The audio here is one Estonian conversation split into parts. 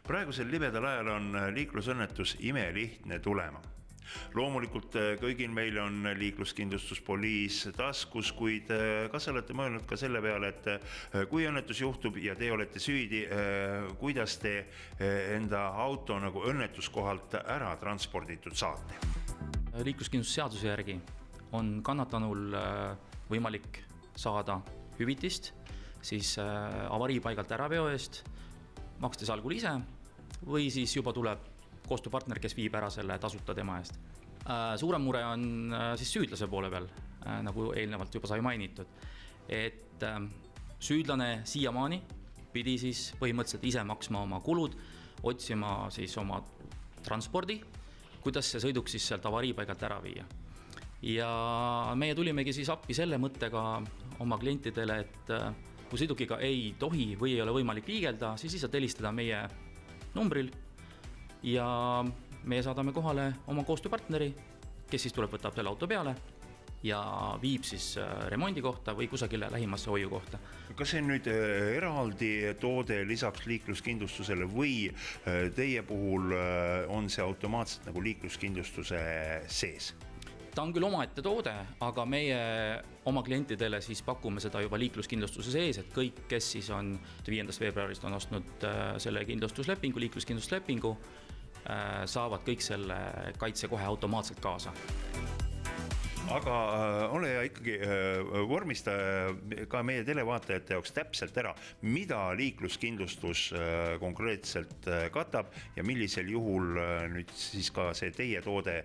Praegusel libedal ajal on liiklusõnnetus imelihtne tulema. Loomulikult kõigil meil on liikluskindlustuspoliis taskus, kuid kas olete mõelnud ka selle peale, et kui õnnetus juhtub ja te olete süüdi, kuidas te enda auto nagu õnnetuskohalt ära transporditud saate? Liikluskindlustusseaduse järgi on kannatanul võimalik saada hüvitist siis avariipaigalt äraveo eest, makstes algul ise või siis juba tuleb koostööpartner, kes viib ära selle tasuta tema eest. Suurem mure on siis süüdlase poole peal, nagu eelnevalt juba sai mainitud, et süüdlane siiamaani pidi siis põhimõtteliselt ise maksma oma kulud, otsima siis oma transpordi, kuidas see sõiduk siis sealt avariipaigalt ära viia. Ja meie tulimegi siis appi selle mõttega oma klientidele, et kui sõidukiga ei tohi või ei ole võimalik liigelda, siis lihtsalt helistada meie numbril ja meie saadame kohale oma koostööpartneri, kes siis tuleb, võtab selle auto peale ja viib siis remondi kohta või kusagile lähimasse hoiu kohta. Kas see on nüüd eraldi toode lisaks liikluskindlustusele või teie puhul on see automaatselt nagu liikluskindlustuse sees? Ta on küll omaette toode, aga meie oma klientidele siis pakume seda juba liikluskindlustuse sees, et kõik, kes siis on 5. veebruarist on ostnud selle kindlustuslepingu, liikluskindlustuslepingu, saavad kõik selle kaitse kohe automaatselt kaasa. Aga ole ja ikkagi vormista ka meie televaatajate jaoks täpselt ära, mida liikluskindlustus konkreetselt katab ja millisel juhul nüüd siis ka see teie toode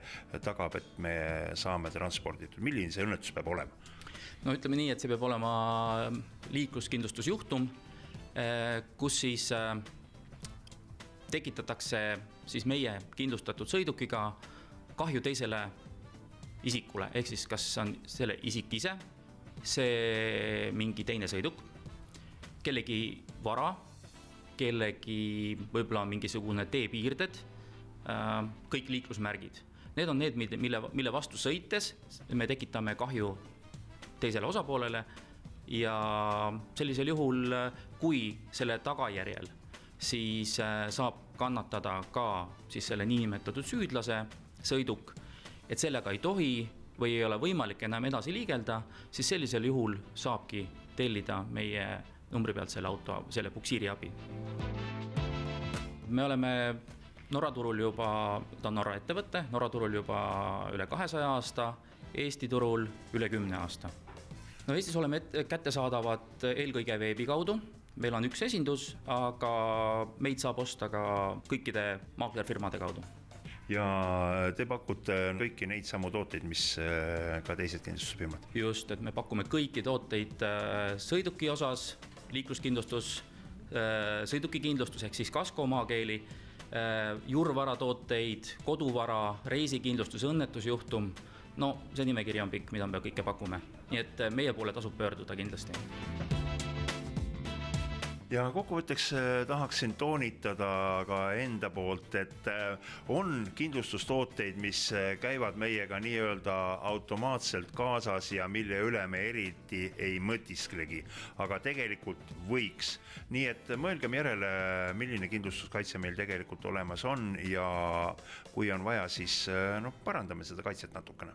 tagab, et me saame transporditud. Milline see õnnetus peab olema? No ütleme nii, et see peab olema liikluskindlustusjuhtum, kus siis tekitatakse siis meie kindlustatud sõidukiga kahju teisele isikule, ehk siis kas on selle isik ise, see mingi teine sõiduk, kellegi vara, kellegi võib-olla mingisugune teepiirded, kõik liiklusmärgid. Need on need, mille vastu sõites me tekitame kahju teisele osapoolele ja sellisel juhul, kui selle tagajärjel siis saab kannatada ka siis selle niinimetatud süüdlase sõiduk, et sellega ei tohi või ei ole võimalik enam edasi liigelda, siis sellisel juhul saabki tellida meie numbri pealt selle auto, selle puksiiri abi. Me oleme Norra turul juba, ta on Norra ettevõtte, Norra turul juba üle 200 aasta, Eesti turul üle 10 aasta. No Eestis oleme kättesaadavad eelkõige veebi kaudu, meil on üks esindus, aga meid saab osta ka kõikide maaklerfirmade kaudu. Ja te pakute kõiki neid samu tooteid, mis ka teised kindlustusfirmad? Just, et me pakume kõiki tooteid sõiduki osas, liikluskindlustus, sõidukikindlustus ehk siis kasko maakeeli, juurvara tooteid, koduvara, reisikindlustus, õnnetusjuhtum. No see nimekiri on pikk, mida me kõike pakume. Nii et meie poole tasub pöörduda kindlasti. Ja kokkuvõtteks tahaksin toonitada ka enda poolt, et on kindlustustooteid, mis käivad meiega nii-öelda automaatselt kaasas ja mille üle me eriti ei mõtisklegi, aga tegelikult võiks. Nii et mõelgem järele, milline kindlustuskaitse meil tegelikult olemas on ja kui on vaja, siis parandame seda kaitset natukene.